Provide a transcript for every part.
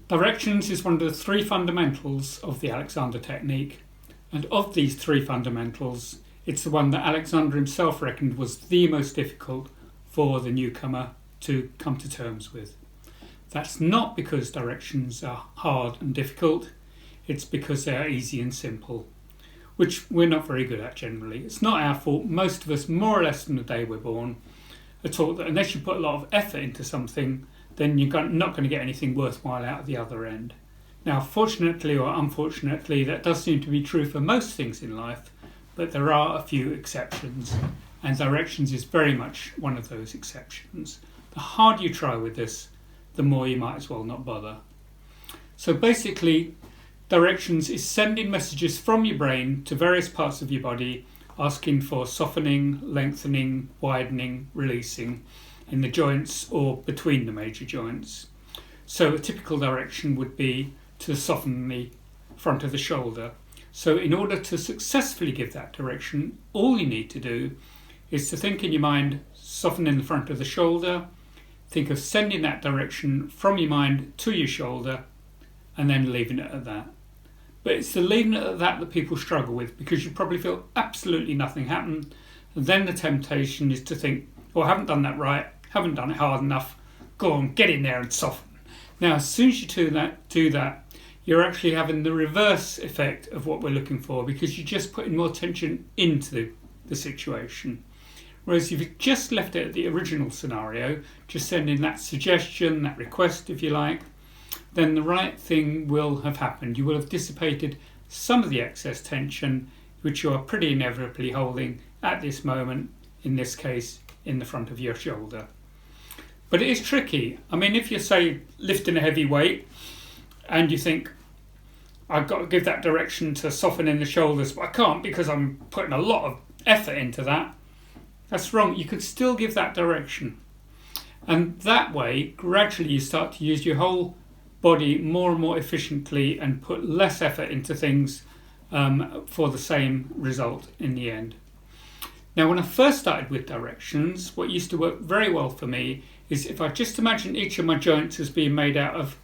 Directions is one of the three fundamentals of the Alexander technique, and of these three fundamentals, it's the one that Alexander himself reckoned was the most difficult for the newcomer to come to terms with. That's not because directions are hard and difficult, it's because they are easy and simple, which we're not very good at generally. It's not our fault. Most of us, more or less from the day we're born, are taught that unless you put a lot of effort into something, then you're not going to get anything worthwhile out of the other end. Now, fortunately or unfortunately, that does seem to be true for most things in life, but there are a few exceptions, and directions is very much one of those exceptions. The harder you try with this, the more you might as well not bother. So basically, directions is sending messages from your brain to various parts of your body, asking for softening, lengthening, widening, releasing in the joints or between the major joints. So a typical direction would be to soften the front of the shoulder. So in order to successfully give that direction, all you need to do is to think in your mind, softening the front of the shoulder, think of sending that direction from your mind to your shoulder, and then leaving it at that. But it's the leaving it at that people struggle with, because you probably feel absolutely nothing happened, and then the temptation is to think, oh, I haven't done that right, haven't done it hard enough, go on, get in there and soften. Now, as soon as you do that, you're actually having the reverse effect of what we're looking for, because you're just putting more tension into the situation. Whereas if you just left it at the original scenario, just sending that suggestion, that request if you like, then the right thing will have happened. You will have dissipated some of the excess tension which you are pretty inevitably holding at this moment, in this case, in the front of your shoulder. But it is tricky. I mean, if you're, say, lifting a heavy weight and you think, I've got to give that direction to soften in the shoulders, but I can't because I'm putting a lot of effort into that, that's wrong. You could still give that direction. And that way, gradually you start to use your whole body more and more efficiently and put less effort into things for the same result in the end. Now, when I first started with directions, what used to work very well for me is if I just imagine each of my joints as being made out of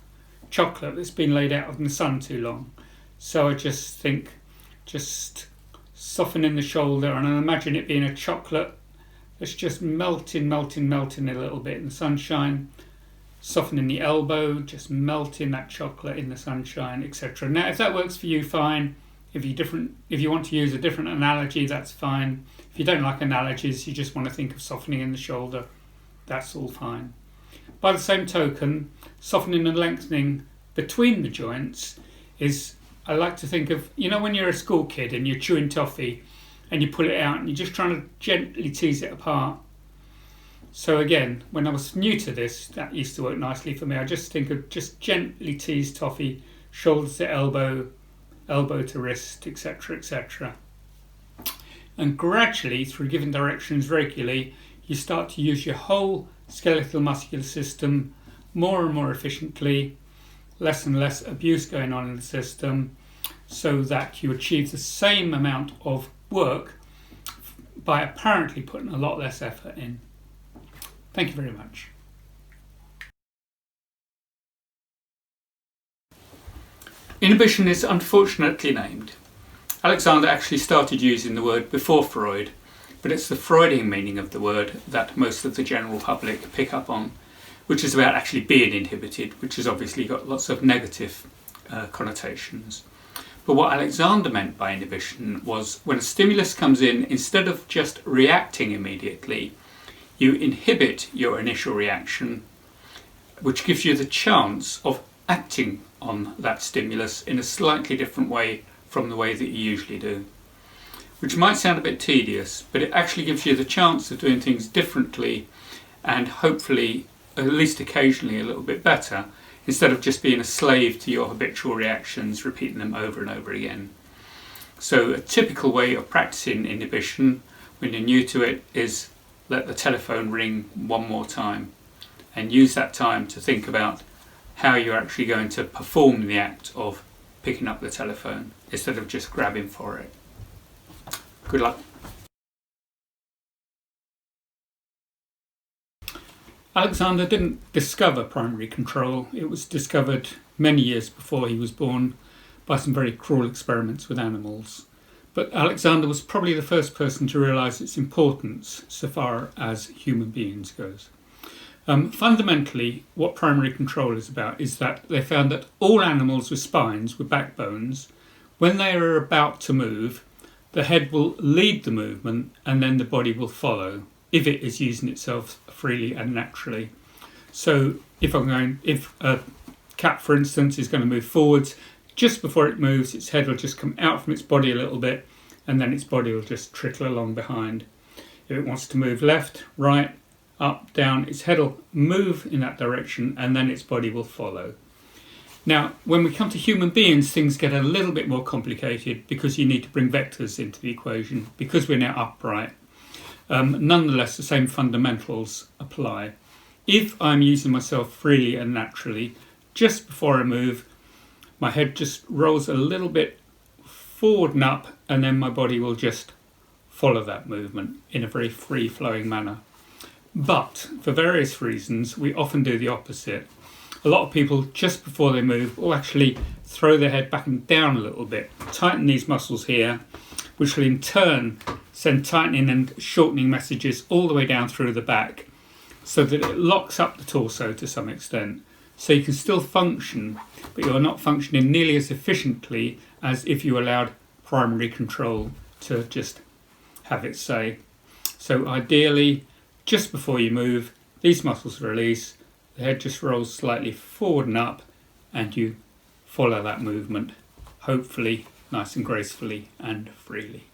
chocolate that's been laid out in the sun too long. So I just think, just softening the shoulder, and I imagine it being a chocolate that's just melting a little bit in the sunshine. Softening the elbow, just melting that chocolate in the sunshine, etc. Now, if that works for you, fine. If you want to use a different analogy, that's fine. If you don't like analogies, you just want to think of softening in the shoulder, that's all fine. By the same token, softening and lengthening between the joints is, I like to think of, you know, when you're a school kid and you're chewing toffee and you pull it out and you're just trying to gently tease it apart. So again, when I was new to this, that used to work nicely for me. I just think of just gently tease toffee, shoulder to elbow, elbow to wrist, etc., etc. And gradually, through giving directions regularly, you start to use your whole skeletal muscular system more and more efficiently, less and less abuse going on in the system, so that you achieve the same amount of work by apparently putting a lot less effort in. Thank you very much. Inhibition is unfortunately named. Alexander actually started using the word before Freud, but it's the Freudian meaning of the word that most of the general public pick up on, which is about actually being inhibited, which has obviously got lots of negative connotations. But what Alexander meant by inhibition was when a stimulus comes in, instead of just reacting immediately, you inhibit your initial reaction, which gives you the chance of acting on that stimulus in a slightly different way from the way that you usually do. Which might sound a bit tedious, but it actually gives you the chance of doing things differently and hopefully, at least occasionally, a little bit better, instead of just being a slave to your habitual reactions, repeating them over and over again. So a typical way of practicing inhibition when you're new to it is let the telephone ring one more time and use that time to think about how you're actually going to perform the act of picking up the telephone instead of just grabbing for it. Good luck. Alexander didn't discover primary control. It was discovered many years before he was born by some very cruel experiments with animals. But Alexander was probably the first person to realise its importance so far as human beings goes. Fundamentally, what primary control is about is that they found that all animals with spines, with backbones, when they are about to move, the head will lead the movement and then the body will follow if it is using itself freely and naturally. So if a cat, for instance, is going to move forwards, just before it moves, its head will just come out from its body a little bit and then its body will just trickle along behind. If it wants to move left, right, up, down, its head will move in that direction and then its body will follow. Now, when we come to human beings, things get a little bit more complicated because you need to bring vectors into the equation because we're now upright. Nonetheless, the same fundamentals apply. If I'm using myself freely and naturally, just before I move, my head just rolls a little bit forward and up, and then my body will just follow that movement in a very free-flowing manner. But for various reasons, we often do the opposite. A lot of people, just before they move, will actually throw their head back and down a little bit, tighten these muscles here, which will in turn send tightening and shortening messages all the way down through the back so that it locks up the torso to some extent. So you can still function, but you're not functioning nearly as efficiently as if you allowed primary control to just have its say. So ideally, just before you move, these muscles release, the head just rolls slightly forward and up, and you follow that movement, hopefully nice and gracefully and freely.